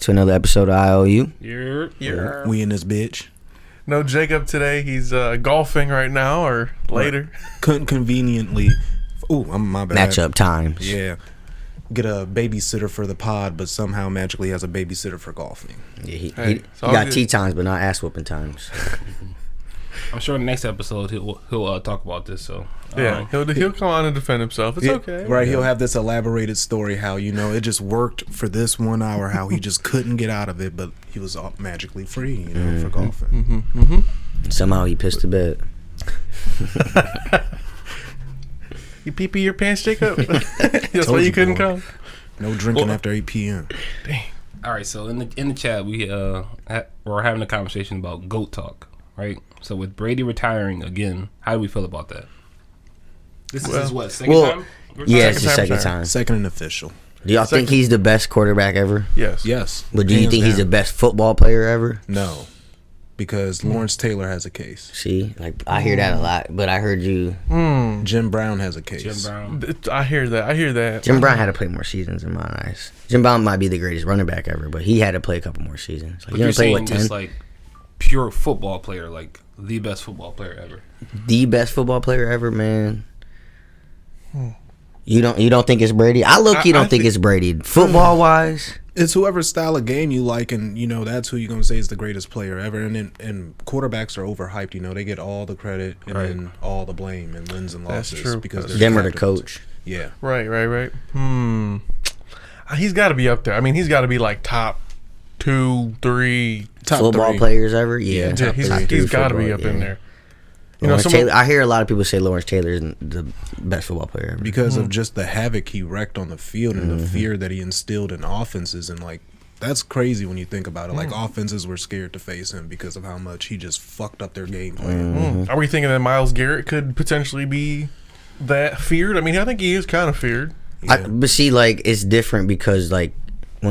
to another episode of IOU. Yeah. We in this bitch. No Jacob today. He's golfing right now or later. Couldn't conveniently. My bad. Matchup times. Yeah. Get a babysitter for the pod, but somehow magically has a babysitter for golfing. Yeah, he got good. Tea times, but not ass whooping times. I'm sure in the next episode he'll talk about this. So yeah, he'll come on and defend himself. It's okay. Right, he'll have this elaborated story how it just worked for this 1 hour, how he just couldn't get out of it, but he was magically free, for golfing. Somehow he pissed the bed. You pee your pants, Jacob? That's why you couldn't come. No drinking after 8 p.m. Dang. All right, so in the chat we're having a conversation about GOAT talk, right? So with Brady retiring again, how do we feel about that? This is his what, second time? Yeah, it's the second time. Second and official. Do y'all think he's the best quarterback ever? Yes. But do you think he's the best football player ever? No. Because Lawrence Taylor has a case. See, I hear that a lot, but I heard you. Jim Brown has a case. Jim Brown. I hear that. Jim Brown had to play more seasons in my eyes. Jim Brown might be the greatest running back ever, but he had to play a couple more seasons. But you're saying just pure football player, the best football player ever. The best football player ever, man. You don't think it's Brady? I low-key don't think it's Brady. Football wise, it's whoever style of game you like, and that's who you're gonna say is the greatest player ever. And quarterbacks are overhyped. They get all the credit and then all the blame and wins and losses. That's true. Because them are the coach. Yeah. Right. He's got to be up there. I mean, he's got to be top 2, 3 football players ever. Yeah, he's got to be up in there. Taylor, I hear a lot of people say Lawrence Taylor is the best football player ever. Because of just the havoc he wrecked on the field and the fear that he instilled in offenses. And, that's crazy when you think about it. Offenses were scared to face him because of how much he just fucked up their game plan. Are we thinking that Myles Garrett could potentially be that feared? I mean, I think he is kind of feared. Yeah. But see, it's different because, when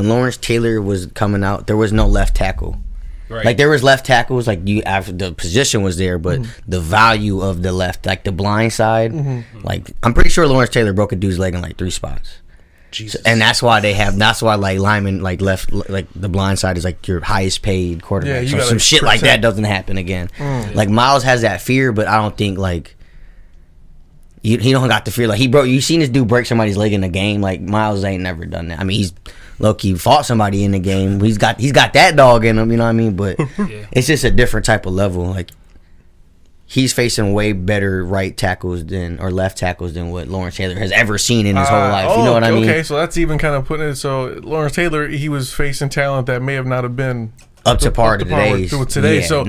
Lawrence Taylor was coming out, there was no left tackle. Right. There was left tackles, after the position was there, but the value of the left, the blind side, I'm pretty sure Lawrence Taylor broke a dude's leg in 3 spots. Jesus. And that's why linemen, left, the blind side is your highest paid quarterback. Yeah, so some shit like that doesn't happen again. Miles has that fear, but I don't think, he don't got the fear. You seen this dude break somebody's leg in a game. Miles ain't never done that. I mean, he's low-key fought somebody in the game. He's got that dog in him, you know what I mean? But it's just a different type of level. He's facing way better right tackles or left tackles than what Lawrence Taylor has ever seen in his whole life. You know what I mean? Okay, so that's even kind of putting it. So Lawrence Taylor, he was facing talent that may have not have been up to par today. Yeah, so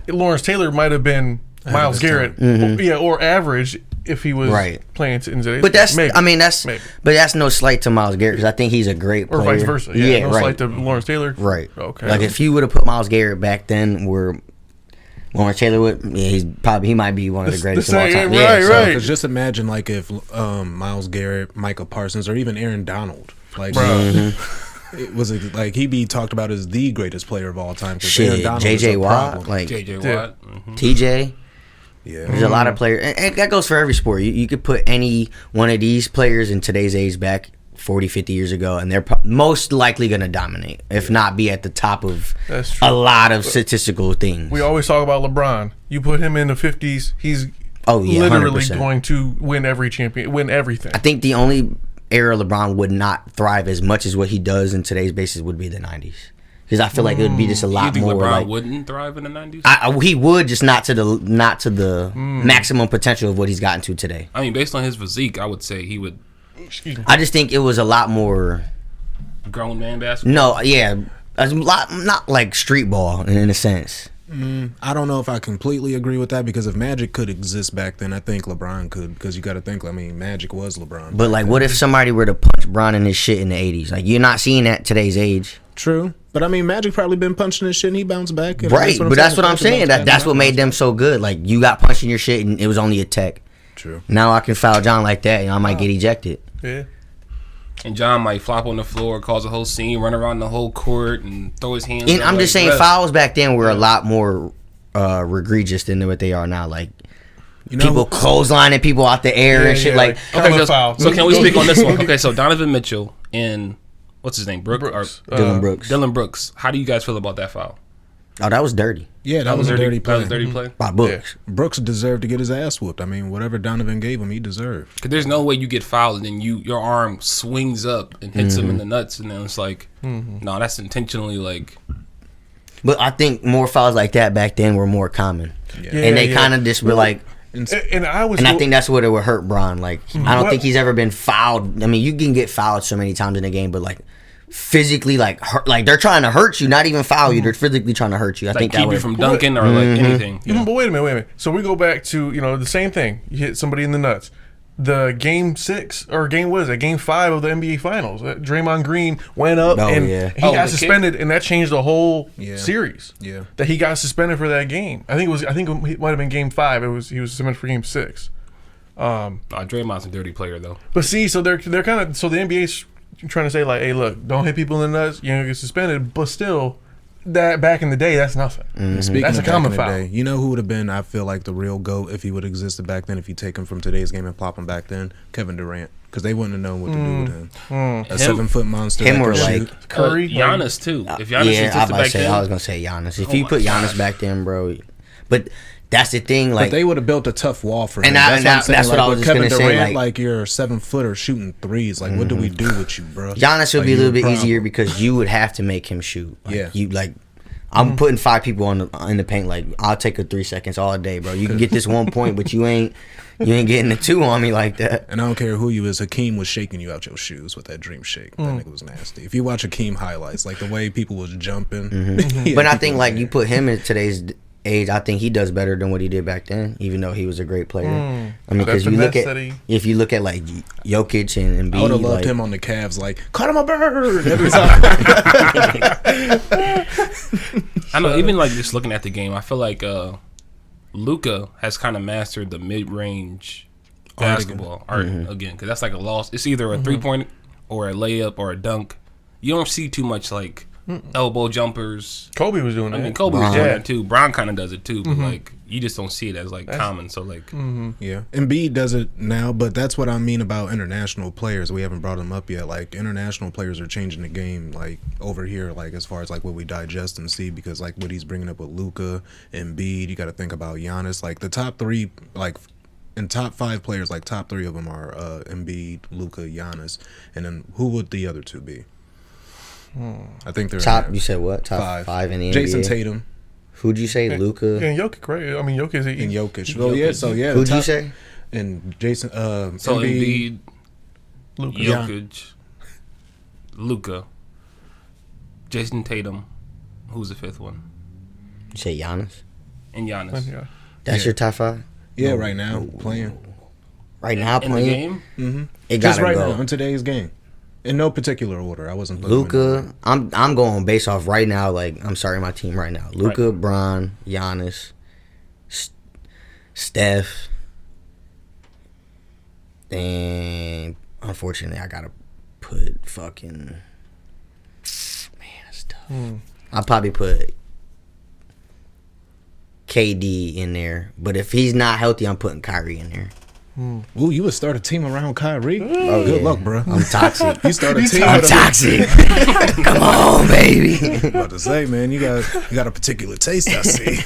Lawrence Taylor might have been Myles Garrett, or average if he was playing in today's. But that's no slight to Myles Garrett because I think he's a great player. Or vice versa. Yeah, no slight to Lawrence Taylor. Right. Okay. If you would have put Myles Garrett back then, where Lawrence Taylor would, he might be one of the greatest of all time. Right. Because just imagine if Myles Garrett, Micah Parsons, or even Aaron Donald, it was he'd be talked about as the greatest player of all time. Shit, J.J. Watt, J.J. Watt, T.J. Yeah, there's a lot of players, and that goes for every sport. You could put any one of these players in today's age back 40, 50 years ago, and they're most likely going to dominate, if not be at the top of a lot of statistical things. We always talk about LeBron. You put him in the 50s, he's literally 100%. Going to win everything. I think the only era LeBron would not thrive as much as what he does in today's basis would be the 90s. Because I feel like it would be just a lot more. LeBron wouldn't thrive in the 90s? He would, just not to the maximum potential of what he's gotten to today. I mean, based on his physique, I would say he would. I just think it was a lot more grown man basketball. No, yeah, a lot, not like street ball in a sense. I don't know if I completely agree with that because if Magic could exist back then, I think LeBron could. Because you got to think, Magic was LeBron. But what if somebody were to punch Bron in his shit in the 80s? You're not seeing that today's age. True. But Magic probably been punching his shit and he bounced back. Right, but that's what I'm saying. That's what made them so good. You got punched in your shit and it was only a tech. True. Now I can foul John like that and I might get ejected. Yeah. And John might flop on the floor, cause a whole scene, run around the whole court, and throw his hands. And I'm just saying, fouls back then were a lot more egregious than what they are now. People clotheslining people out the air and shit. Okay, so can we speak on this one? Okay, so Donovan Mitchell in what's his name? Brooks. Dylan Brooks. Dylan Brooks. How do you guys feel about that foul? Oh, that was dirty. Yeah, that was a dirty play. That was a dirty play. By Brooks. Yeah. Brooks deserved to get his ass whooped. I mean, whatever Donovan gave him, he deserved. Because there's no way you get fouled and then your arm swings up and hits him in the nuts, and then it's like, no, that's intentionally like. But I think more fouls like that back then were more common, and they kind of just were like. And I think that's what it would hurt Bron. Like, I don't think he's ever been fouled. I mean, you can get fouled so many times in a game, but like physically, like they're trying to hurt you, not even foul you. They're physically trying to hurt you. I like think keep that you from dunking or like anything. Yeah. But wait a minute. So we go back to the same thing. You hit somebody in the nuts. The game 6 or game 5 of the NBA Finals. Draymond Green went up and he got suspended, and that changed the whole series. Yeah, that he got suspended for that game. I think it might have been game 5. He was suspended for game 6. Draymond's a dirty player though. But see, so they're kind of the NBA's trying to say like, hey, look, don't hit people in the nuts. You're gonna get suspended. But still, that back in the day, that's nothing. That's a common foul. You know who would have been, I feel like, the real GOAT if he would have existed back then, if you take him from today's game and plop him back then? Kevin Durant. Because they wouldn't have known what to do with him. A 7-foot monster. Him or like Curry. Giannis too. If Giannis existed back then. I was going to say Giannis. If you put Giannis back then, bro. But that's the thing. Like, but they would have built a tough wall for him. And that's what I was just going to say. Like you're a 7-footer shooting threes. Like, what do we do with you, bro? Giannis would be a little bit easier because you would have to make him shoot. Like, you like. I'm putting 5 people in the paint. Like, I'll take a 3 seconds all day, bro. You can get this 1 point, but you ain't getting the 2 on me like that. And I don't care who you is. Hakeem was shaking you out your shoes with that dream shake. That nigga was nasty. If you watch Hakeem highlights, like the way people was jumping. But I think like you put him in today's age, I think he does better than what he did back then, even though he was a great player. I mean, because if you look at like Jokic and Embiid, I would have loved him on the Cavs, like cut him a bird. I know. Even like just looking at the game, I feel like Luka has kind of mastered the mid-range basketball art again, because that's like a loss. It's either a 3-point or a layup or a dunk. You don't see too much like elbow jumpers. Kobe was doing that. I mean, Kobe was doing that too. Bron kind of does it too, but like you just don't see it as like common. So like, yeah, Embiid does it now, but that's what I mean about international players. We haven't brought them up yet. Like international players are changing the game, like over here, like as far as like what we digest and see, because like what he's bringing up with Luka, Embiid, you got to think about Giannis. Like the top 3, like. And top 5 players, like top 3 of them are Embiid, Luka, Giannis, and then who would the other 2 be? I think they're top. You said what? Top 5 in the NBA. Jason Tatum. Who'd you say? Luka and Jokic, right? I mean, Jokic is and Jokic. Well, yeah. So yeah. Who'd you say? And Jason. So Embiid, Luka, Jokic, Luka, Jason Tatum. Who's the 5th one? You say Giannis. And Giannis. Yeah. That's your top 5. Yeah, right now playing. Right now in playing. The game? It just gotta right go. now in today's game, in no particular order. I wasn't putting Luka. I'm going based off right now. Like I'm starting my team right now. Luka, Bron, Giannis, Steph, and unfortunately I gotta put fucking. Man, that's tough. I'll probably put KD in there, but if he's not healthy, I'm putting Kyrie in there. Ooh, you would start a team around Kyrie? Oh, good luck, bro. I'm toxic. You start a team. I'm toxic. Come on, baby. I'm about to say, man, you got a particular taste. I see.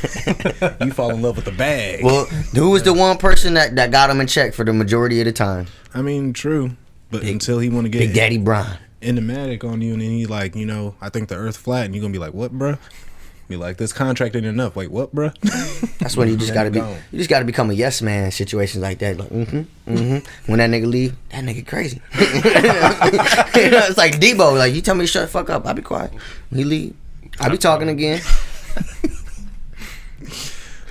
You fall in love with the bag. Well, who was the one person that got him in check for the majority of the time? I mean, true, but until he want to get Big Daddy Bron enigmatic on you, and then he like, I think the Earth flat, and you're gonna be like, what, bro? Be like, this contract ain't enough. Wait, what, bro? That's when you just gotta be. You just gotta become a yes man. Situations like that. Like, When that nigga leave, that nigga crazy. It's like Debo. Like, you tell me to shut the fuck up, I'll be quiet. When he leave, I'll be talking again.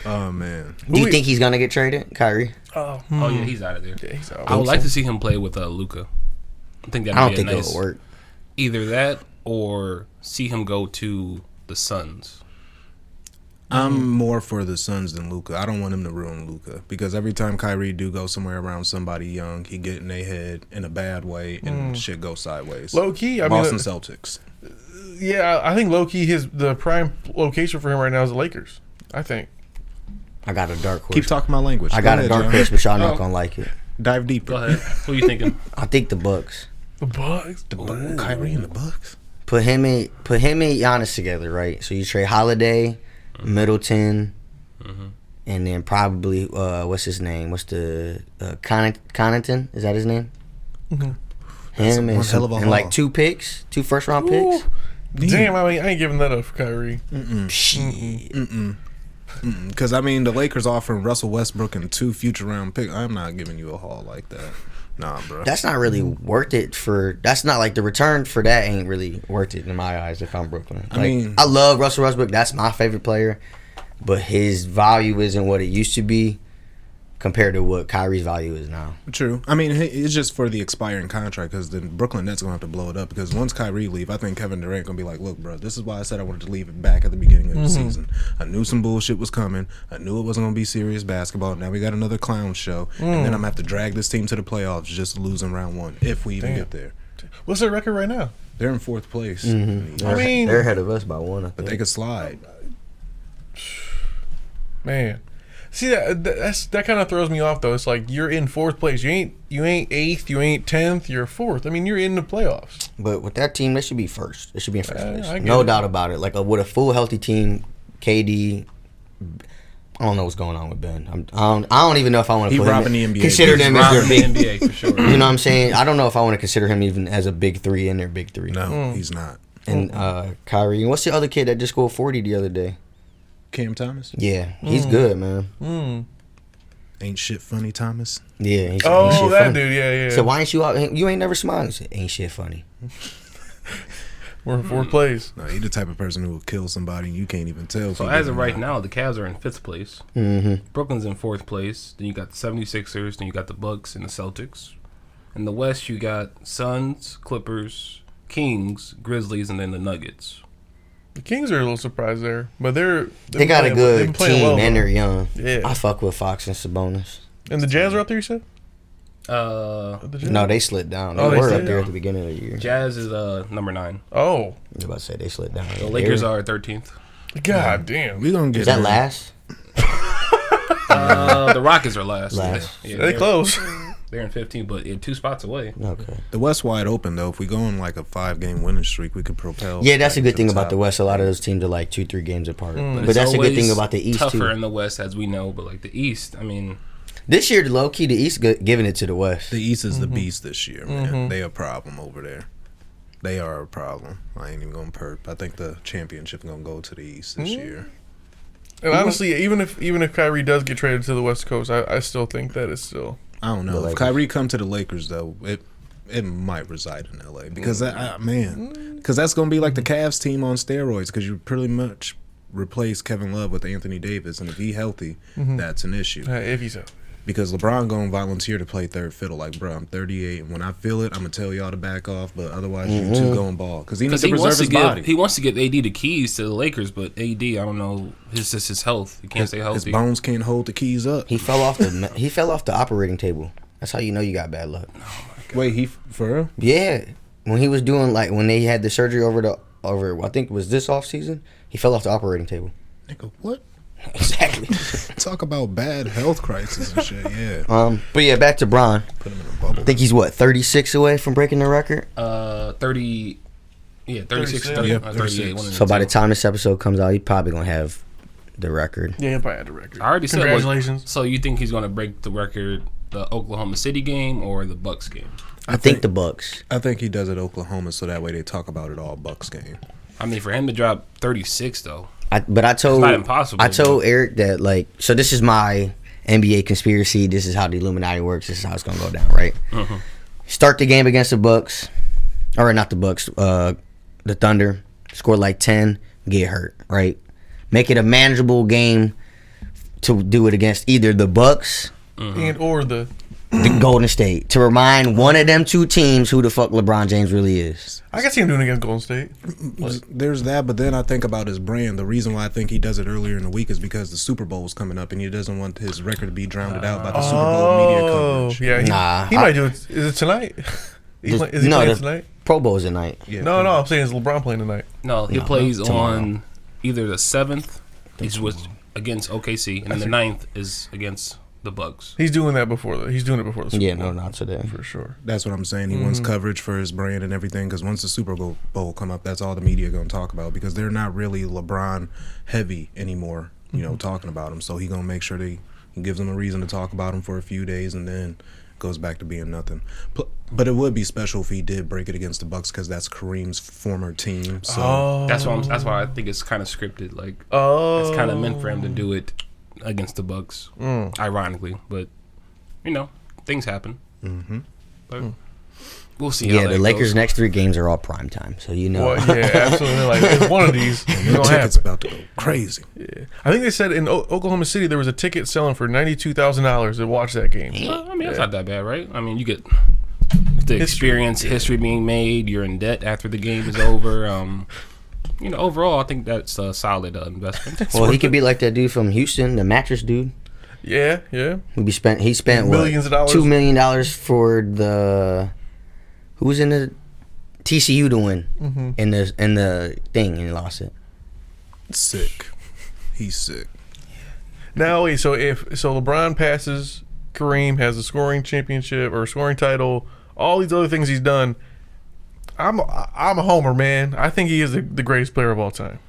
Oh man. Do you think he's gonna get traded, Kyrie? Oh yeah, he's out of there. Yeah, he's out. I would like to see him play with Luka. I think I don't think it'll work. Either that or see him go to the Suns. I'm more for the Suns than Luka. I don't want him to ruin Luka, because every time Kyrie do go somewhere around somebody young, he get in their head in a bad way and shit go sideways. Low key, Boston Celtics. Yeah, I think low key the prime location for him right now is the Lakers. I think. I got a dark horse. Keep talking my language. I got a dark horse, but y'all not gonna like it. Dive deeper. Go ahead. Who you thinking? I think the Bucks. The Bucks. Kyrie in the Bucks. Put him and Giannis together, right? So you trade Holiday, Middleton, and then probably what's his name? What's the Connaughton? Is that his name? Him and like 2 first-round picks. Damn, I ain't giving that up for Kyrie. Because I mean, the Lakers offering Russell Westbrook and 2 future-round picks. I'm not giving you a haul like that. Nah, bro. That's not really worth it that's not like the return for that ain't really worth it in my eyes if I'm Brooklyn. Like, I mean, I love Russell Westbrook. That's my favorite player. But his value isn't what it used to be compared to what Kyrie's value is now. True. I mean, it's just for the expiring contract because the Brooklyn Nets are going to have to blow it up because once Kyrie leave, I think Kevin Durant going to be like, look, bro, this is why I said I wanted to leave it back at the beginning of the season. I knew some bullshit was coming. I knew it wasn't going to be serious basketball. Now we got another clown show. And then I'm going to have to drag this team to the playoffs just to lose in round 1 if we even get there. What's their record right now? They're in 4th place. I mean, they're ahead of us by 1, I think. But they could slide. Man. See that kind of throws me off though. It's like you're in 4th place. You ain't 8th. You ain't 10th. You're 4th. I mean, you're in the playoffs. But with that team, they should be first. They should be in first place. No doubt about it. Like with a full healthy team, KD. I don't know what's going on with Ben. I don't even know if I want to put him in, consider them as their big NBA for sure. You know what I'm saying? I don't know if I want to consider him even as a big 3 in their big 3. No, he's not. And Kyrie. And what's the other kid that just scored 40 the other day? Cam Thomas? Yeah, he's good, man. Ain't shit funny, Thomas? Yeah. Ain't that shit funny. dude, yeah. So why ain't you out? You ain't never smiling. Said, ain't shit funny. We're in 4th place. No, you're the type of person who will kill somebody and you can't even tell. So as of right now, the Cavs are in 5th place. Brooklyn's in 4th place. Then you got the 76ers. Then you got the Bucks and the Celtics. In the West, you got Suns, Clippers, Kings, Grizzlies, and then the Nuggets. The Kings are a little surprised there, but they got a good team well, and they're young. Yeah, I fuck with Fox and Sabonis. And the Jazz are out there, you said? No, they slid down. They were up there at the beginning of the year. Jazz is number 9. Oh, I was about to say they slid down. The Lakers are 13th. God damn, we gonna get is that last? The Rockets are last. Yeah, they close. They're in 15th, but 2 spots away. Okay. The West wide open though. If we go on like a 5-game winning streak, we could propel. Yeah, that's a good thing about the West. A lot of those teams are like 2-3 games apart. But that's a good thing about the East tougher too. In the West, as we know, but like the East, I mean, this year, low key, the East giving it to the West. The East is the beast this year, man. They a problem over there. They are a problem. I ain't even gonna perp. I think the championship gonna go to the East this year. And honestly, even if Kyrie does get traded to the West Coast, I still think that it's still. I don't know. If Kyrie come to the Lakers though, it might reside in LA because because that's gonna be like the Cavs team on steroids because you pretty much replace Kevin Love with Anthony Davis, and if he's healthy, that's an issue. If he's healthy. Because LeBron gonna volunteer to play third fiddle. Like, bro, I'm 38, and when I feel it, I'm gonna tell y'all to back off. But otherwise, you two going ball because he needs to preserve his body. He wants to give AD the keys to the Lakers, but AD, I don't know, it's just his health. He can't stay healthy. His bones can't hold the keys up. He fell off the operating table. That's how you know you got bad luck. Oh my God. Wait, for real? Yeah, when he was doing when they had the surgery over I think it was this off season, he fell off the operating table. Nigga, what? Exactly. Talk about bad health crisis and shit. Yeah. But yeah, back to Bron. Put him in a bubble. I think he's 36 away from breaking the record. 30. Yeah, 36. 38. So by the time this episode comes out, he's probably gonna have the record. Yeah, he'll probably have the record. I already said. Congratulations. So you think he's gonna break the record, the Oklahoma City game or the Bucks game? I think the Bucks. I think he does it Oklahoma, so that way they talk about it all Bucks game. I mean, for him to drop 36 though. I told it's not impossible. I told Eric that so this is my NBA conspiracy. This is how the Illuminati works. This is how it's gonna go down, right? Start the game against the Bucks, or not the Bucks, the Thunder. Score 10, get hurt, right? Make it a manageable game to do it against either the Bucks and or the Golden State to remind one of them two teams who the fuck LeBron James really is. I can see him doing it against Golden State. There's that, but then I think about his brand. The reason why I think he does it earlier in the week is because the Super Bowl is coming up, and he doesn't want his record to be drowned out by the Super Bowl media coverage. Yeah, he might do it. Is it tonight? Is he playing tonight? Pro Bowl is tonight. Yeah, no, I'm saying is LeBron playing tonight? No, he plays on either the 7th, he's against OKC, and then the 9th is against the Bucks. He's doing that before. He's doing it before the Super Bowl. Yeah, no, not today for sure. That's what I'm saying. He wants coverage for his brand and everything. Because once the Super Bowl come up, that's all the media going to talk about. Because they're not really LeBron heavy anymore. You know, talking about him. So he going to make sure he gives them a reason to talk about him for a few days, and then goes back to being nothing. But it would be special if he did break it against the Bucks, because that's Kareem's former team. So that's why I think it's kind of scripted. Like, it's kind of meant for him to do it against the Bucks, ironically. But you know, things happen. But we'll see. Yeah, the Lakers' next 3 games are all prime time, so you know. Well, yeah, absolutely. Like, it's one of these. the ticket's about to go crazy. Yeah. I think they said in Oklahoma City there was a ticket selling for $92,000 to watch that game. I mean, that's not that bad, right? I mean, you get the experience, history being made. You're in debt after the game is over. You know, overall, I think that's a solid investment. Well, he could be like that dude from Houston, the mattress dude. Yeah. He spent millions of dollars. $2 million for the who's in the TCU to win in the thing, and he lost it. Sick. He's sick. Now, so LeBron passes Kareem, has a scoring championship or scoring title, all these other things he's done. I'm a homer, man. I think he is the greatest player of all time.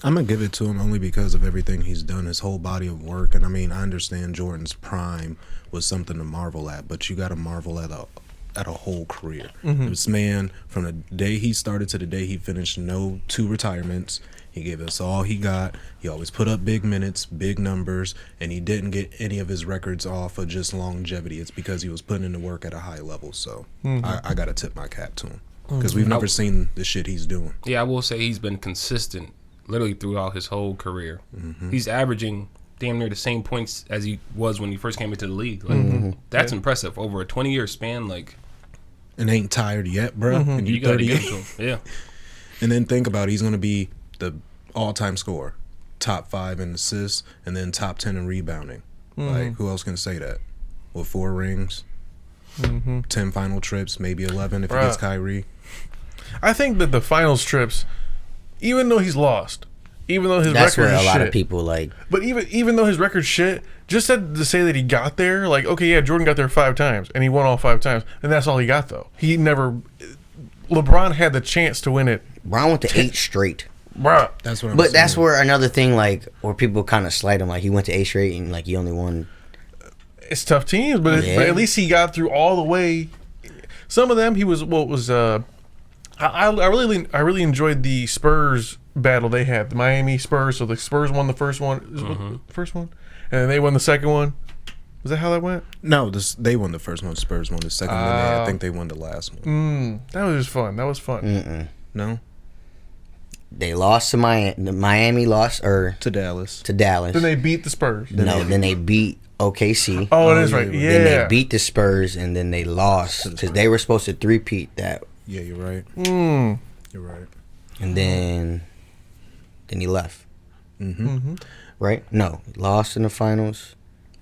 I'm going to give it to him only because of everything he's done, his whole body of work. And I mean, I understand Jordan's prime was something to marvel at, but you got to marvel at a whole career. This man, from the day he started to the day he finished, 2 retirements. He gave us all he got. He always put up big minutes, big numbers, and he didn't get any of his records off of just longevity. It's because he was putting in the work at a high level. So I got to tip my cap to him, because we've never seen the shit he's doing. Yeah, I will say he's been consistent literally throughout his whole career. He's averaging damn near the same points as he was when he first came into the league. Like, that's impressive. Over a 20-year span, like... And ain't tired yet, bro. And you got to give it to him. Yeah. And then think about it. He's going to be the all-time scorer. Top 5 in assists, and then top 10 in rebounding. Like, who else can say that? With 4 rings, 10 final trips, maybe 11 if he gets Kyrie. I think that the finals trips, even though he's lost, even though his record is shit. That's where a lot of people like. But even though his record's shit, just to say that he got there, like, okay, yeah, Jordan got there 5 times, and he won all 5 times, and that's all he got, though. He never... LeBron had the chance to win it. Brown went to 8 straight. Bruh. That's what I'm But saying. that's where another thing, like, where people kind of slight him. Like, he went to 8 straight, and, like, he only won... It's tough teams, but at least he got through all the way. Some of them, he was... I really enjoyed the Spurs battle they had, the Miami Spurs. So the Spurs won the first one, and then they won the second one. Was that how that went? No, they won the first one. Spurs won the second one. I think they won the last one. That was just fun. That was fun. No, they lost to Miami. Miami lost to Dallas. Then they beat the Spurs. Then they beat OKC. Oh, it is right. Yeah. Then they beat the Spurs, and then they lost because they were supposed to three-peat that. Yeah, you're right. You're right. And then he left. Right? No, lost in the finals.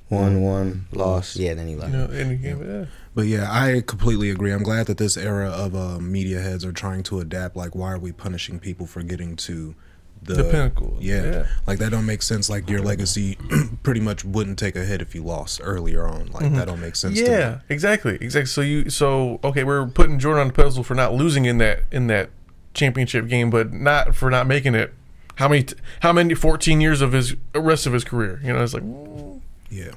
Won, lost. Yeah, then he left. But yeah, I completely agree. I'm glad that this era of media heads are trying to adapt. Like, why are we punishing people for getting to the pinnacle? Yeah. Like, that don't make sense. Like, your legacy pretty much wouldn't take a hit if you lost earlier on. Like, that don't make sense to me. Yeah, exactly. So okay, we're putting Jordan on the pedestal for not losing in that championship game, but not for not making it. How many 14 years of his rest of his career? You know, it's like, yeah.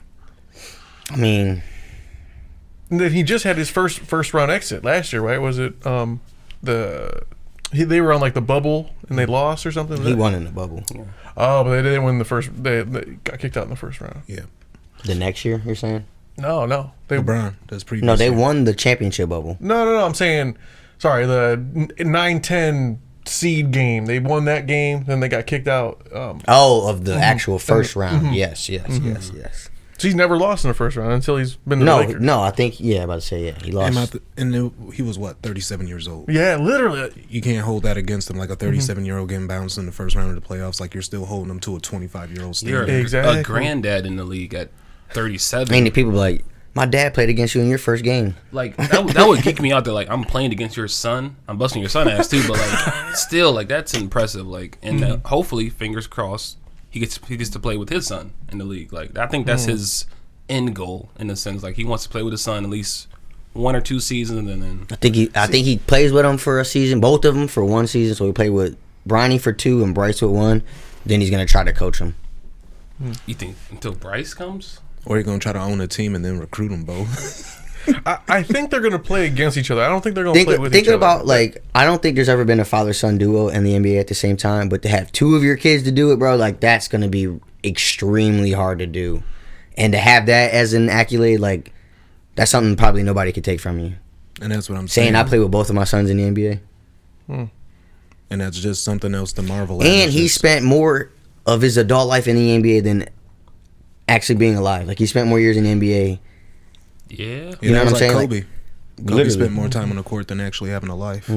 I mean, and then he just had his first round exit last year, right? Was it they were on like the bubble and they lost or something? He won in the bubble. Yeah. Oh, but they didn't win the first. They got kicked out in the first round. Yeah. The next year, you're saying? No. LeBron. That's pretty. No, they won the championship bubble. No. I'm saying, sorry, the 9-10 seed game. They won that game, then they got kicked out. Of the actual first round. Yes. So he's never lost in the first round until he's been to the Lakers. No, I think, about to say, he lost. He was, 37 years old? Yeah, literally. You can't hold that against him, like a 37-year-old getting bounced in the first round of the playoffs. Like, you're still holding him to a 25-year-old standard. You're exactly a granddad in the league at 37. I mean, people be like, my dad played against you in your first game. Like, that would kick me out there. Like, I'm playing against your son. I'm busting your son ass, too. But, like, still, like, that's impressive. Like, and hopefully, fingers crossed, he gets to play with his son in the league. Like, I think that's his end goal in a sense. Like he wants to play with his son at least 1 or 2 seasons, and then I think he plays with him for a season, both of them for 1 season. So he played with Bronny for 2 and Bryce with 1. Then he's gonna try to coach him. You think until Bryce comes, or he's gonna try to own a team and then recruit them both? I think they're gonna play against each other. I don't think they're gonna play with each other. Thinking about like, I don't think there's ever been a father-son duo in the NBA at the same time. But to have 2 of your kids to do it, bro, like that's gonna be extremely hard to do. And to have that as an accolade, like that's something probably nobody could take from you. And that's what I'm saying. I play with both of my sons in the NBA. And that's just something else to marvel at. And he spent more of his adult life in the NBA than actually being alive. Like he spent more years in the NBA. Yeah. You know what I'm saying? Kobe. Like, Kobe spent more time on the court than actually having a life.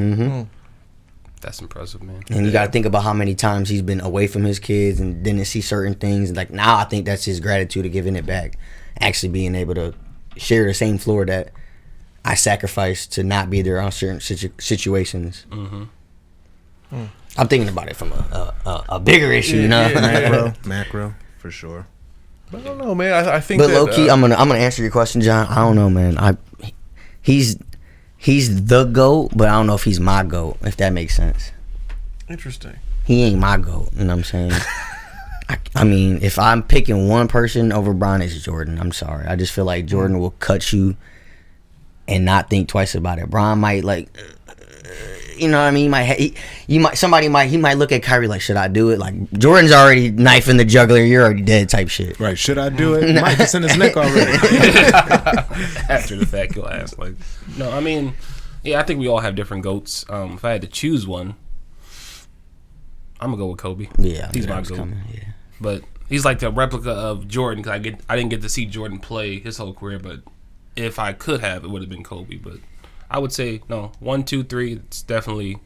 That's impressive, man. And you got to think about how many times he's been away from his kids and didn't see certain things. Like now, I think that's his gratitude of giving it back. Actually being able to share the same floor that I sacrificed to not be there on certain situations. I'm thinking about it from a bigger issue, you know. Macro, for sure. I don't know, man. I think. But low key, I'm gonna answer your question, John. I don't know, man. He's the GOAT, but I don't know if he's my GOAT. If that makes sense. Interesting. He ain't my GOAT. You know what I'm saying? I mean, if I'm picking one person over Bron, it's Jordan. I'm sorry. I just feel like Jordan will cut you and not think twice about it. Bron might like. You know what I mean? He might look at Kyrie like, should I do it? Like Jordan's already knifing the juggler, you're already dead type shit. Right? Should I do it? Mike is in his neck already. After the fact, you'll ask like, no. I mean, yeah, I think we all have different GOATs. If I had to choose one, I'm gonna go with Kobe. Yeah, he's my GOAT. Yeah. But he's like the replica of Jordan because I didn't get to see Jordan play his whole career, but if I could have, it would have been Kobe. But I would say no. 1, 2, 3. It's definitely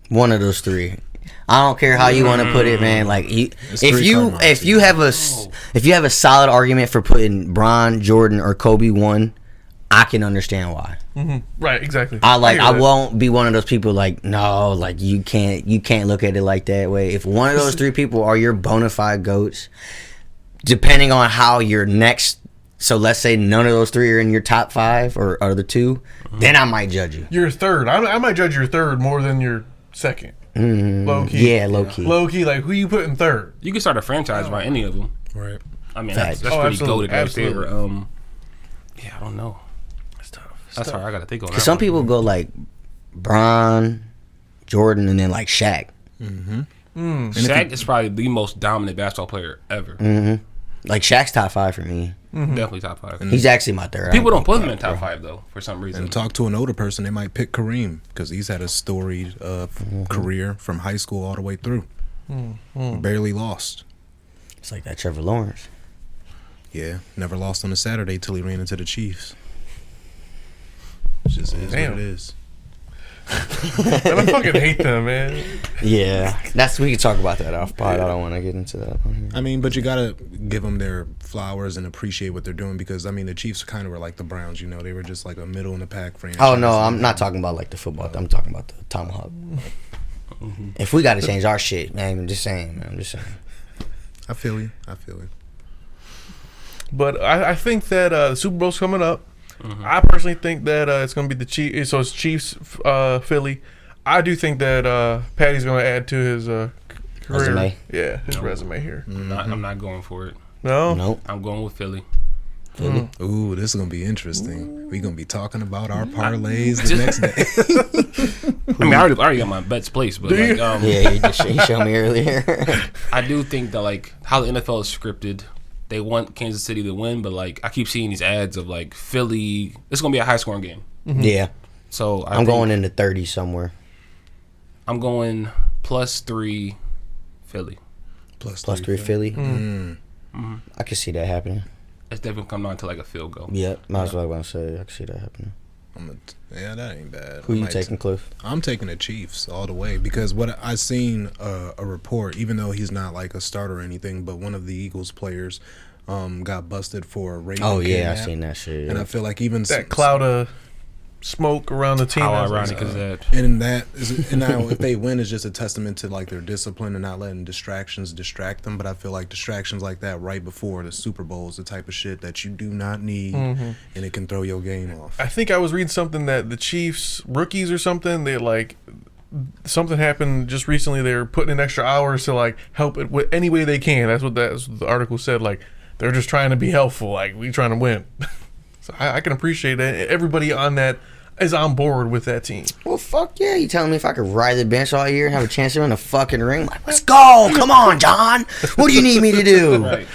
one of those 3. I don't care how you want to put it, man. Like if you have a solid argument for putting Bron, Jordan, or Kobe 1, I can understand why. Right, exactly. I won't be one of those people like, no, like you can't look at it like that way. If one of those 3 people are your bona fide GOATs, depending on how your next. So let's say none of those 3 are in your top 5 or other 2, then I might judge you. Your third. I might judge your third more than your second. Low key. Yeah, low key. Low key, like who you put in third? You can start a franchise by any of them. Right. I mean, that's pretty goated right there. Yeah, I don't know. That's tough. That's hard. I got to think on that. Some people go like Bron, Jordan, and then like Shaq. Shaq is probably the most dominant basketball player ever. Like Shaq's top 5 for me. Definitely top 5. He's actually my third. People don't put him in top 5 though, for some reason. And talk to an older person, they might pick Kareem because he's had a storied career from high school all the way through. Barely lost. It's like that Trevor Lawrence. Yeah, never lost on a Saturday till he ran into the Chiefs. It just is what it is. And I fucking hate them, man. Yeah, we can talk about that off pod. I don't want to get into that on here. I mean, but you gotta give them their flowers and appreciate what they're doing because I mean, the Chiefs kind of were like the Browns. You know, they were just like a middle in the pack franchise. Oh no, I'm not talking about like the football. I'm talking about the tomahawk. If we got to change our shit, man, I'm just saying, man. I'm just saying. I feel you. But I think that the Super Bowl's coming up. I personally think that it's going to be the Chiefs. So it's Chiefs, Philly. I do think that Patty's going to add to his career. Resume. Yeah, his resume here. I'm not going for it. No? Nope. I'm going with Philly. Ooh, this is going to be interesting. We're going to be talking about our parlays the next day. I mean, I already got my bets placed, but like, yeah, he showed me earlier. I do think that like how the NFL is scripted, they want Kansas City to win, but like I keep seeing these ads of like Philly. It's gonna be a high scoring game. Yeah. So I'm going in the 30s somewhere. I'm going +3 Philly. Plus 3 Philly. I can see that happening. It's definitely come down to like a field goal. Yep, might as well want to say I can see that happening. Yeah, that ain't bad. Who you taking, Cliff? I'm taking the Chiefs all the way because what I seen a report, even though he's not like a starter or anything, but one of the Eagles players got busted for a rape. Oh yeah, I seen that shit. And I feel like even that cloud of smoke around the team. How ironic is that? And now if they win, it's just a testament to like their discipline and not letting distractions distract them. But I feel like distractions like that right before the Super Bowl is the type of shit that you do not need, and it can throw your game off. I think I was reading something that the Chiefs rookies or something, they like something happened just recently. They're putting in extra hours to like help it with any way they can. That's what the article said. Like they're just trying to be helpful. Like we trying to win. So I can appreciate that. Everybody on that is on board with that team. Well, fuck yeah. You telling me if I could ride the bench all year and have a chance to win the fucking ring? Like, let's go. Come on, John. What do you need me to do? Right.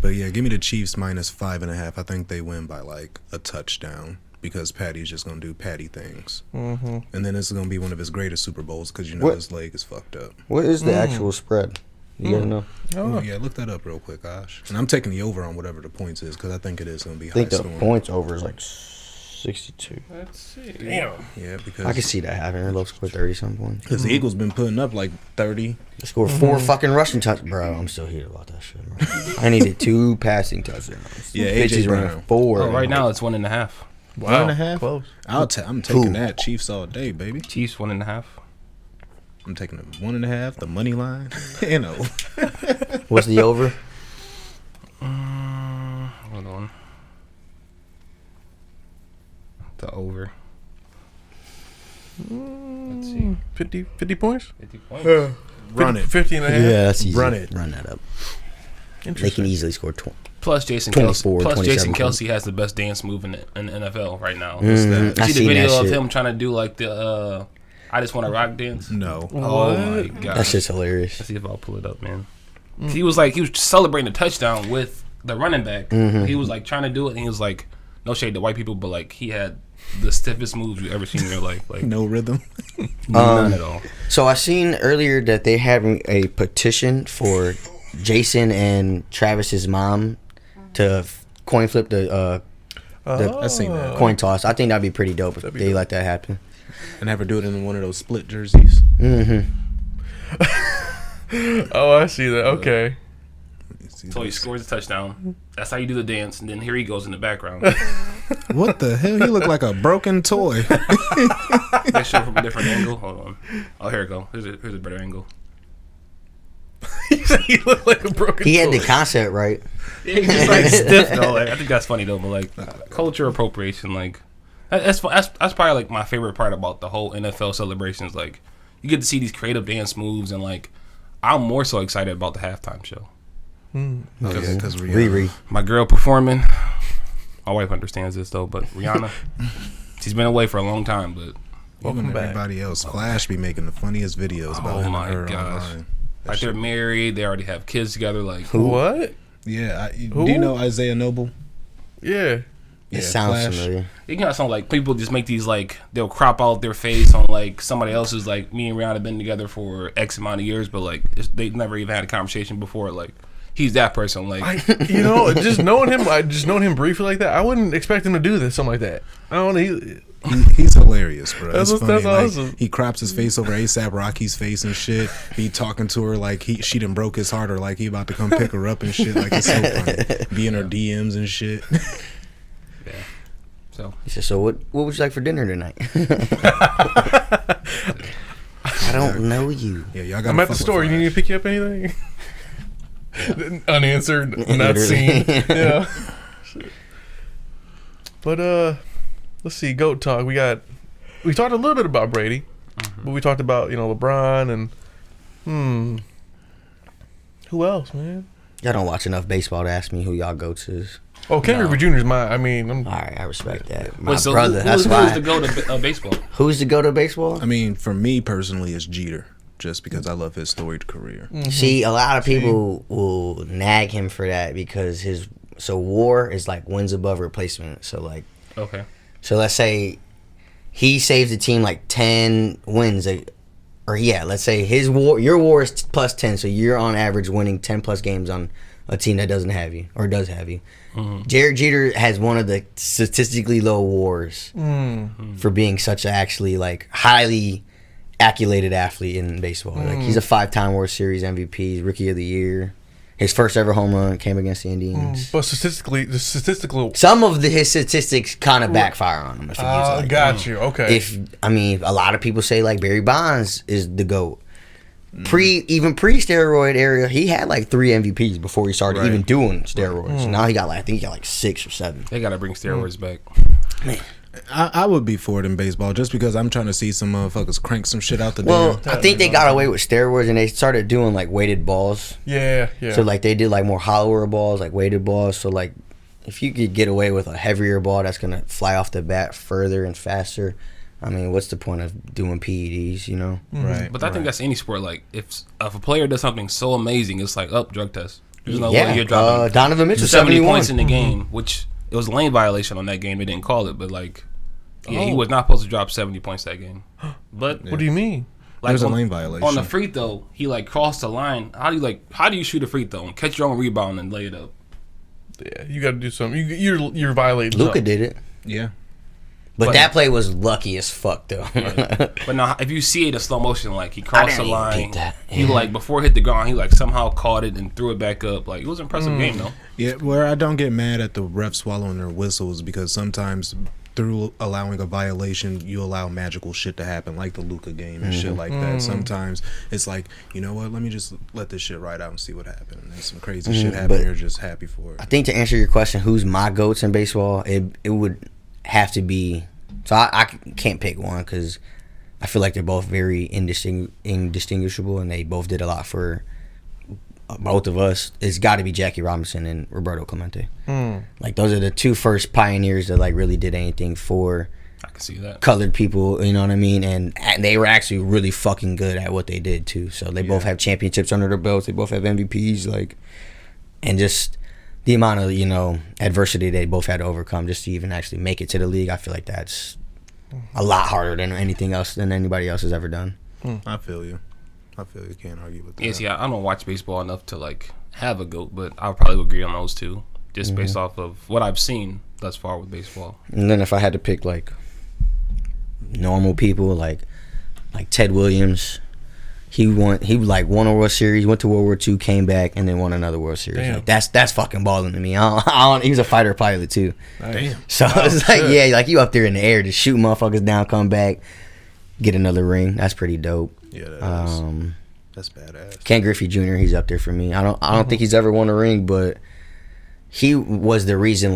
But yeah, give me the Chiefs minus 5.5. I think they win by like a touchdown because Patty's just going to do Patty things. And then this is going to be one of his greatest Super Bowls because his leg is fucked up. What is the actual spread? You gotta know. Oh, yeah, look that up real quick, Ash. And I'm taking the over on whatever the points is because I think it is going to be high. I think the points over is like 62. Let's see. Damn. Yeah, because I can see that happening. They'll score 30-some points. Because the Eagles been putting up like 30. They scored 4 fucking rushing touchdowns. Bro, I'm still heated about that shit, bro. I needed 2 passing touchdowns. Yeah, Bitches AJ running Brown. 4. Oh, right now it's 1.5. Wow. 1.5? Close. I'm taking that Chiefs all day, baby. Chiefs 1.5. I'm taking the 1.5, the money line. What's the over? Hold on. The over. Let's see. 50 points? 50 points. Run it. 50 and a half? Yeah, that's easy. Run it. Run that up. They Interesting. can easily score 20. Plus Jason 24, Kelsey. Plus 27 Jason Kelsey has the best dance move in the NFL right now. Mhm. I See the seen video that of shit. him trying to do like the I just want to rock dance. No. Oh my god. That shit's hilarious. Let's see if I'll pull it up, man. He was celebrating a touchdown with the running back. He was like trying to do it, and he was like, no shade to white people, but like he had the stiffest moves you've ever seen in your life. Like No rhythm. none at all. So I seen earlier that they having a petition for Jason and Travis's mom to coin flip the I seen that. coin toss. I think that'd be pretty dope if they let that happen. And have her do it in one of those split jerseys. Oh, I see that. Okay. So he scores a touchdown. That's how you do the dance, and then here he goes in the background. What the hell? He look like a broken toy. Let's show from a different angle. Hold on. Oh, here we go. Here's a better angle. He looked like a broken He had the toy. concept right. Yeah, he's just like stiff though. Like, I think that's funny though, but like culture appropriation, like that's probably like my favorite part about the whole NFL celebrations. Like you get to see these creative dance moves, and like I'm more so excited about the halftime show. Oh, yeah, because Riri. My girl performing. My wife understands this though, but Rihanna, she's been away for a long time, but Welcome back. Everybody else, Flash be making the funniest videos about him and her online. Like they're married, they already have kids together. Like What? Yeah, do you know Isaiah Noble? Yeah. It sounds Flash. familiar. you know, some like people just make these like they'll crop out their face on like somebody else's. Like me and Rihanna have been together for X amount of years, but like they've never even had a conversation before. Like he's that person. Like Just knowing him briefly like that, I wouldn't expect him to do this, something like that. I don't know. He's hilarious, bro. That's It's funny. awesome. Like, he crops his face over ASAP Rocky's face and shit. He talking to her like she done broke his heart, or like he about to come pick her up and shit. Like it's so funny. Be in her DMs and shit. yeah. So He said, "So what would you like for dinner tonight?" I don't know you. Yeah, y'all got. I'm at the store. You need me to pick you up anything? Unanswered, not seen. Yeah. But let's see. GOAT talk. We talked a little bit about Brady, but we talked about LeBron and who else, man? Y'all don't watch enough baseball to ask me who y'all goats is. Oh, Ken Griffey Jr. is my. I'm All right, I respect that. My wait, so brother. who, That's who's why. the go to baseball? Who's the go to baseball? I mean, for me personally, it's Jeter, just because I love his storied career. See, a lot of people will nag him for that because his WAR is like wins above replacement. So like, Okay. so let's say he saves the team like 10 wins, let's say his WAR, your WAR is plus 10, so you're on average winning 10 plus games on a team that doesn't have you or does have you. Jared Jeter has one of the statistically low WARs for being such a actually like highly accoladed athlete in baseball. Like he's a 5-time World Series MVP, he's Rookie of the Year. His first ever home run came against the Indians. But the statistical... Some of his statistics kind of backfire on him. If you use it like got you. Okay. A lot of people say like Barry Bonds is the GOAT. Even pre-steroid era, he had like 3 MVPs before he started even doing steroids. Now he got like, I think he got like 6 or 7. They gotta bring steroids back. Man. I would be for it in baseball just because I'm trying to see some motherfuckers crank some shit out the Well, damn. I think they got away with steroids and they started doing like weighted balls. Yeah. So like they did like more hollower balls, like weighted balls. So like if you could get away with a heavier ball that's gonna fly off the bat further and faster, I mean, what's the point of doing PEDs, you know? Right. But I think that's any sport. Like if a player does something so amazing, it's like drug test. There's no way you're dropping Donovan Mitchell 70 71 points in the game, which it was a lane violation on that game. They didn't call it, but like, he was not supposed to drop 70 points that game. But what do you mean? Like there's a lane violation on the free throw. He like crossed the line. How do you shoot a free throw and catch your own rebound and lay it up? Yeah, you got to do something. You're violating. Luka did it. Yeah. But that play was lucky as fuck, though. Right. But now, if you see it in slow motion, like he crossed the line, that. He like before it hit the ground, he like somehow caught it and threw it back up. Like it was an impressive game, though. Yeah, where I don't get mad at the refs swallowing their whistles because sometimes through allowing a violation, you allow magical shit to happen, like the Luka game and shit like that. Sometimes it's like, you know what? Let me just let this shit ride out and see what happens. And then some crazy shit happen. You're just happy for it. I think to answer your question, who's my GOATs in baseball? It would have to be. So I can't pick one because I feel like they're both very indistinguishable and they both did a lot for both of us. It's got to be Jackie Robinson and Roberto Clemente. Like those are the 2 first pioneers that like really did anything for I can see that colored people. You know what I mean? And they were actually really fucking good at what they did too. So they both have championships under their belts. They both have MVPs. Like, and just the amount of, you know, adversity they both had to overcome just to even actually make it to the league, I feel like that's a lot harder than anything else than anybody else has ever done. I feel you. Can't argue with that. Yes, yeah. I don't watch baseball enough to like have a GOAT, but I probably would agree on those 2 just based off of what I've seen thus far with baseball. And then if I had to pick like normal people, like Ted Williams. He won a World Series, went to World War II, came back, and then won another World Series. Like, that's fucking balling to me. He was a fighter pilot too. Damn. So it's like, like you up there in the air, just shoot motherfuckers down, come back, get another ring. That's pretty dope. Yeah, that is. That's badass. Ken Griffey Jr. He's up there for me. I don't think he's ever won a ring, but he was the reason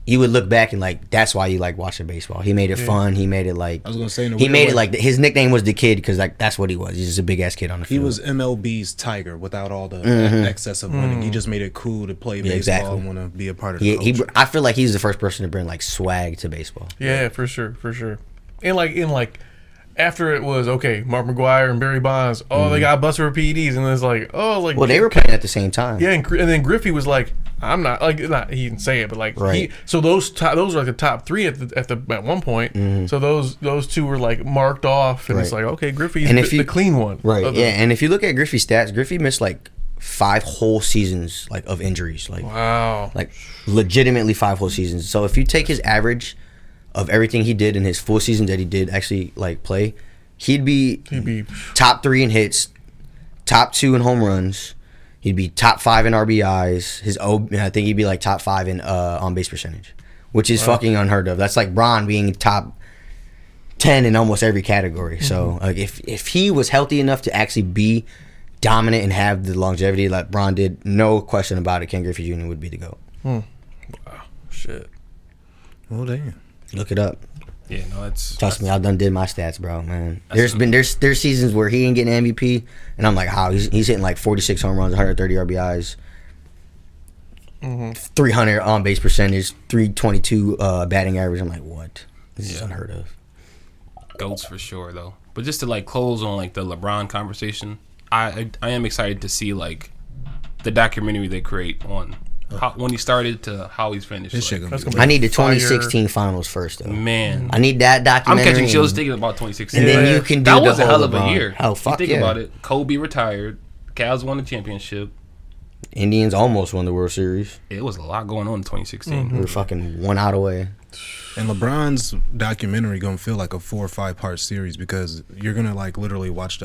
you would look back and like that's why you like watching baseball. He made it fun. He made it like I was gonna say he made it like his nickname was the Kid because like that's what he was. He's just a big ass kid on the field. He was MLB's Tiger without all the excess of winning. He just made it cool to play baseball and want to be a part of the culture. I feel like he's the first person to bring like swag to baseball. Yeah, for sure. And like after it was Mark McGwire and Barry Bonds. They got busted for PEDs, and it's like well, they were playing at the same time. Yeah, and then Griffey was like, I'm not like he didn't say it, but like so those were like the top 3 at one point. So those 2 were like marked off, and it's like Griffey's the clean one, right? Yeah, and if you look at Griffey's stats, Griffey missed like 5 whole seasons like of injuries, like wow, like legitimately 5 whole seasons. So if you take his average of everything he did in his full season that he did actually like play, he'd be top 3 in hits, top 2 in home runs. He'd be top 5 in RBIs. I think he'd be like top 5 in on base percentage, which is fucking unheard of. That's like Bron being top 10 in almost every category. So like if he was healthy enough to actually be dominant and have the longevity like Bron did, no question about it, Ken Griffey Jr. would be the GOAT. Wow, shit. Well, damn. Look it up. Yeah, no, trust me, I done did my stats, bro, man. There's seasons where he ain't getting an MVP, and I'm like, how he's hitting like 46 home runs, 130 RBIs, 300 on base percentage, 322 batting average. I'm like, what? This is unheard of. GOATs for sure, though. But just to like close on like the LeBron conversation, I am excited to see like the documentary they create on. When he started to how he's finished. I need the 2016 finals first, though. Man, I need that documentary. I'm catching chills thinking about 2016. And then you can do that was a hell of a year. Oh fuck you think about it. Kobe retired. Cavs won the championship. Indians almost won the World Series. It was a lot going on in 2016. We were fucking 1 out away. And LeBron's documentary gonna feel like a 4 or 5 part series because you're gonna like literally watch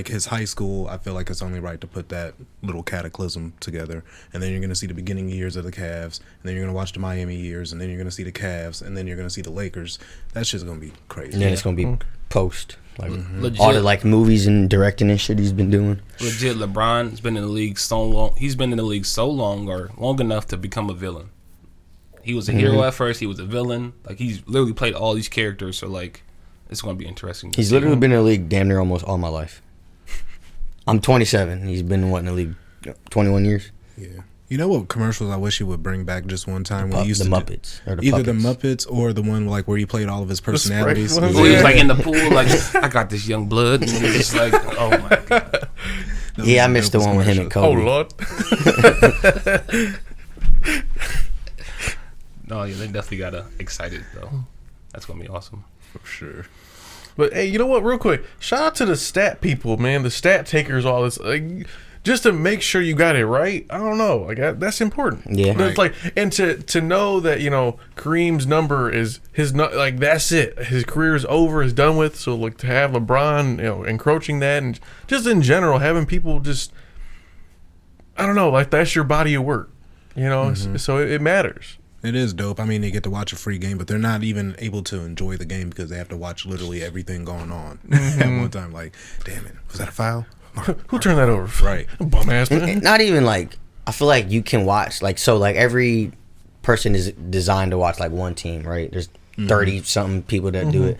his high school. I feel like it's only right to put that little cataclysm together, and then you're gonna see the beginning years of the Cavs, and then you're gonna watch the Miami years, and then you're gonna see the Cavs, and then you're gonna see the Lakers. That's just gonna be crazy. And then it's gonna be post. Like all the like movies and directing and shit he's been doing. Legit, LeBron's been in the league so long. He's been in the league so long, or long enough to become a villain. He was a hero at first. He was a villain. Like he's literally played all these characters. So like, it's going to be interesting. He's literally been in the league damn near almost all my life. I'm 27. He's been in the league 21 years. Yeah. You know what commercials I wish he would bring back just one time? When he used the to Muppets. Or the either Puppets. the Muppets or the one like where he played all of his personalities. He was like in the pool, like I got this young blood, and it's just like, oh my god. Yeah, I missed the one with him and Kobe. Oh Lord. No, yeah, they definitely got excited though. That's gonna be awesome for sure. But hey, you know what? Real quick, shout out to the stat people, man. The stat takers, all this, like, just to make sure you got it right. I don't know, like that's important. Yeah, right. It's like, and to know that Kareem's number is like that's it. His career is over, is done with. So like to have LeBron, encroaching that, and just in general having people just, I don't know, like that's your body of work, So it matters. It is dope. I mean, they get to watch a free game, but they're not even able to enjoy the game because they have to watch literally everything going on at one time. Like, damn it, was that a foul? Who turned that over? Right. Bum ass man. Not even like, I feel like you can watch, like, so like every person is designed to watch like one team, right? There's 30 something people that do it.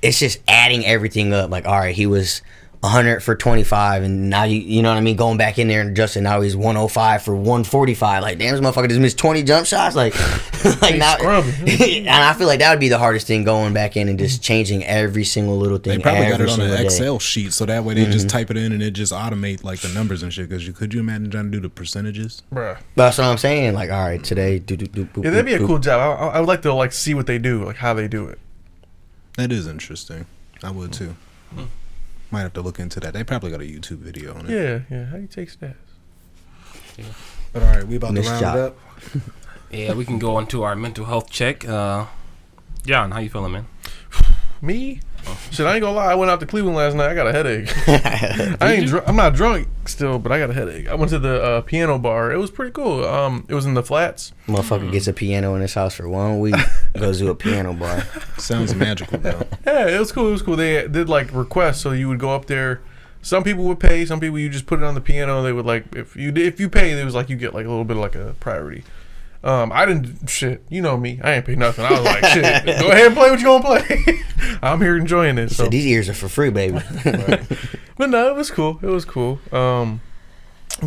It's just adding everything up. Like, all right, he was 100 for 25, and now you know what I mean, going back in there and adjusting. Now he's 105 for 145. Like, damn, this motherfucker just missed 20 jump shots. Like now, and I feel like that would be the hardest thing, going back in and just changing every single little thing. They probably got it on an day. Excel sheet, so that way they just type it in and it just automate like the numbers and shit. Because could you imagine trying to do the percentages? Bruh. That's what I'm saying. Like, all right, today, yeah, that'd be a cool job. I would like to see what they do, like how they do it. That is interesting. I would too. Might have to look into that. They probably got a YouTube video on it. Yeah. How do you take stats? Yeah. But all right, we about to round it up. Yeah, we can go on to our mental health check. John, how you feeling, man? Me? Shit, I ain't gonna lie. I went out to Cleveland last night. I got a headache. I'm not drunk still, but I got a headache. I went to the piano bar. It was pretty cool. It was in the Flats. Motherfucker gets a piano in his house for 1 week. Goes to a piano bar. Sounds magical, though. Yeah, it was cool. They did like requests, so you would go up there. Some people would pay. Some people you just put it on the piano. They would like if you pay, it was like you get like a little bit of like a priority. I didn't shit. You know me. I ain't pay nothing. I was like, shit. Go ahead and play what you gonna play. I'm here enjoying it. So these ears are for free, baby. But no, it was cool.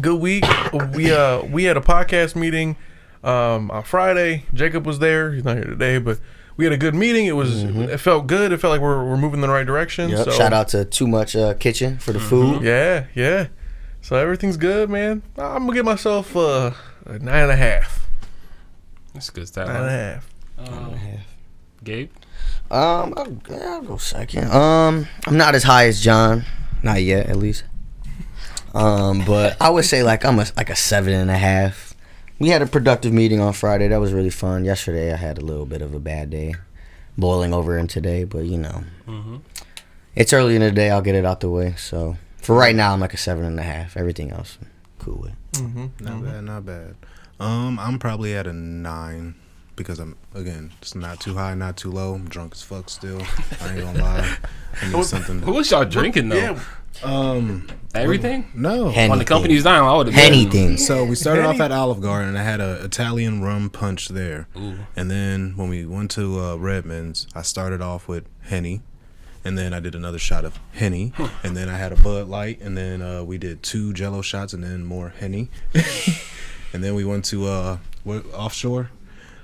Good week. We had a podcast meeting on Friday. Jacob was there. He's not here today, but we had a good meeting. It was. It felt good. It felt like we're moving in the right direction. Yep. So. Shout out to Too Much Kitchen for the food. Yeah. So everything's good, man. I'm gonna give myself a 9.5. That's a good style. 9.5. 9.5. Gabe? I'll go second. I'm not as high as John, not yet, at least. But I would say like I'm a 7.5. We had a productive meeting on Friday. That was really fun. Yesterday I had a little bit of a bad day, boiling over in today. But it's early in the day. I'll get it out the way. So for right now, I'm like a 7.5. Everything else, I'm cool with. Not bad. I'm probably at a 9 because I'm just not too high, not too low. I'm drunk as fuck still. I ain't gonna lie. I need something. What was y'all drinking though? Everything? No. On the company's dime, I would have anything. So we started off at Olive Garden, and I had a Italian rum punch there. Ooh. And then when we went to Redmond's, I started off with Henny. And then I did another shot of Henny, and then I had a Bud Light, and then we did 2 Jello shots, and then more Henny. And then we went to offshore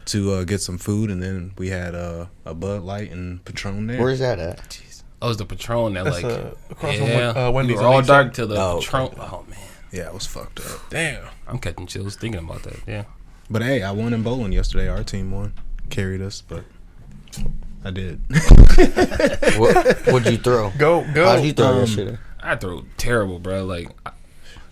to get some food, and then we had a Bud Light and Patron there. Where's that at? Jeez. Oh, it's the Patron that That's, like across from Wendy's. We were all dark to the Patron. Okay. Oh man. Yeah, it was fucked up. Damn. I'm catching chills thinking about that. Yeah. But hey, I won in bowling yesterday. Our team won, carried us, but I did. What'd you throw? Go. How'd you throw that shit? I throw terrible, bro. Like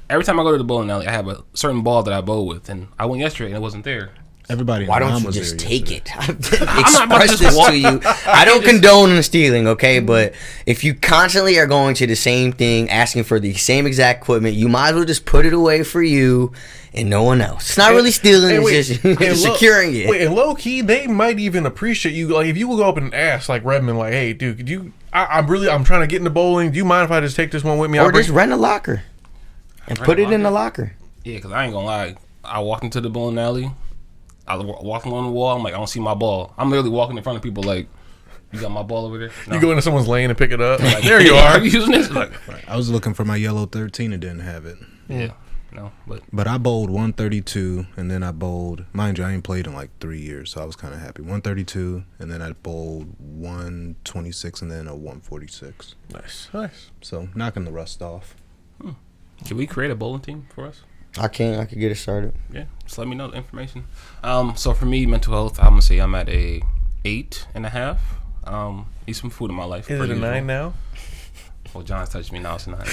every time I go to the bowling alley, I have a certain ball that I bowl with, and I went yesterday and it wasn't there. Everybody. Why don't you just take it? Express this to you. I don't condone stealing, okay? But if you constantly are going to the same thing, asking for the same exact equipment, you might as well just put it away for you and no one else. It's not really stealing; it's just securing it. Wait, and low key, they might even appreciate you. Like if you would go up and ask, like Redmond, like, "Hey, dude, could you? I'm trying to get into bowling. Do you mind if I just take this one with me?" Or just rent a locker and put it in the locker. Yeah, because I ain't gonna lie. I walked into the bowling alley. I was walking on the wall. I'm like, I don't see my ball. I'm literally walking in front of people like, you got my ball over there? No. You go into someone's lane and pick it up. Like, there you are. Are you using this? Like, I was looking for my yellow 13 and didn't have it. Yeah. No, but I bowled 132 and then I bowled, mind you, I ain't played in like 3 years, so I was kind of happy. 132 and then I bowled 126 and then a 146. Nice. So knocking the rust off. Can we create a bowling team for us? I could get it started. Yeah, just let me know the information. So for me, mental health, I'm gonna say I'm at a 8.5. Eat some food in my life. Is it a 9 now? Well, John's touched me now. It's a 9.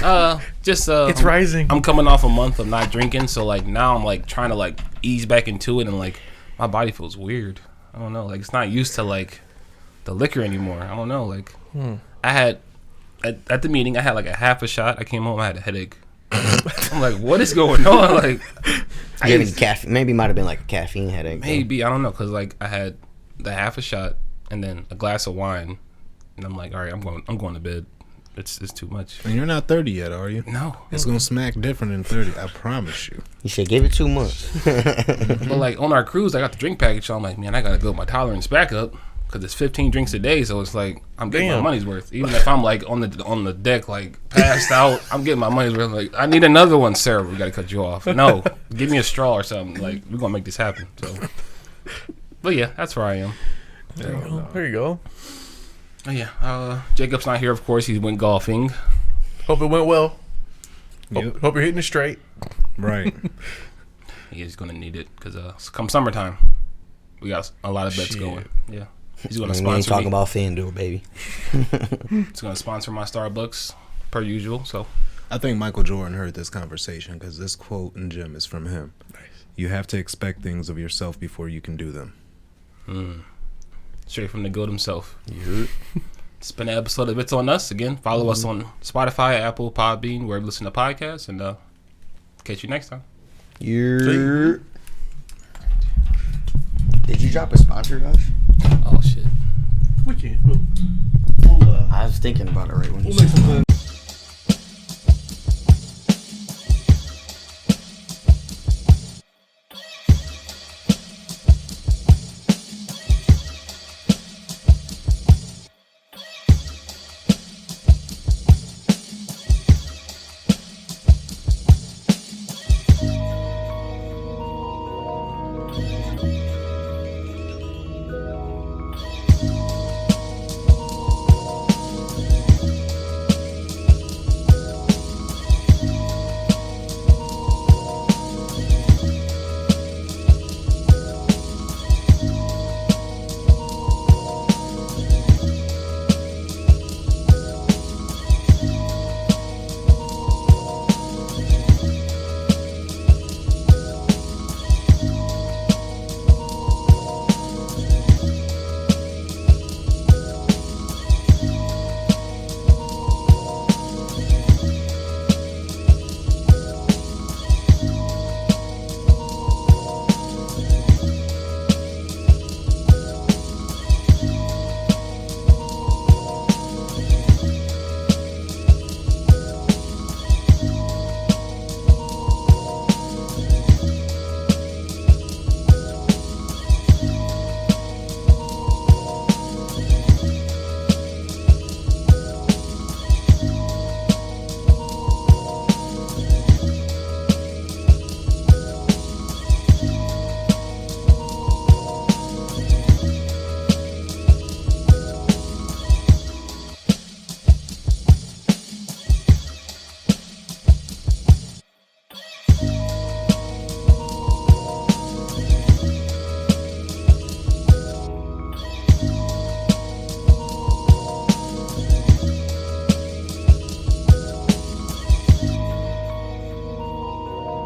No. It's rising. I'm coming off a month of not drinking, so like now I'm like trying to like ease back into it, and like my body feels weird. I don't know, like it's not used to like the liquor anymore. I don't know, like I had at the meeting I had like a half a shot. I came home, I had a headache. I'm like, what is going on? Like, maybe might have been like a caffeine headache. Maybe, I don't know, because like I had the half a shot and then a glass of wine, and I'm like, all right, I'm going to bed. It's too much. And you're not 30 yet, are you? No. It's gonna smack different than 30. I promise you. You should give it 2 months. But like on our cruise, I got the drink package, so I'm like, man, I gotta build my tolerance back up. Because it's 15 drinks a day, so it's like I'm getting my money's worth. Even if I'm like on the deck, like passed out, I'm getting my money's worth. Like I need another one, Sarah. We gotta cut you off. No, give me a straw or something. Like we're gonna make this happen. So, but yeah, that's where I am. There you go. Oh, yeah, Jacob's not here. Of course, he went golfing. Hope it went well. Yep. Hope you're hitting it straight. Right. He's gonna need it because come summertime, we got a lot of bets going. Yeah. He's going to sponsor me. We ain't talking about FanDuel, baby. He's going to sponsor my Starbucks, per usual. So, I think Michael Jordan heard this conversation because this quote in Gym is from him. Nice. You have to expect things of yourself before you can do them. Straight from the GOAT himself. It's been an episode of It's On Us. Again, follow us on Spotify, Apple, Podbean, wherever you listen to podcasts, and catch you next time. Did you drop a sponsor, Josh? Oh, shit. We can. I was thinking about it right when you said that.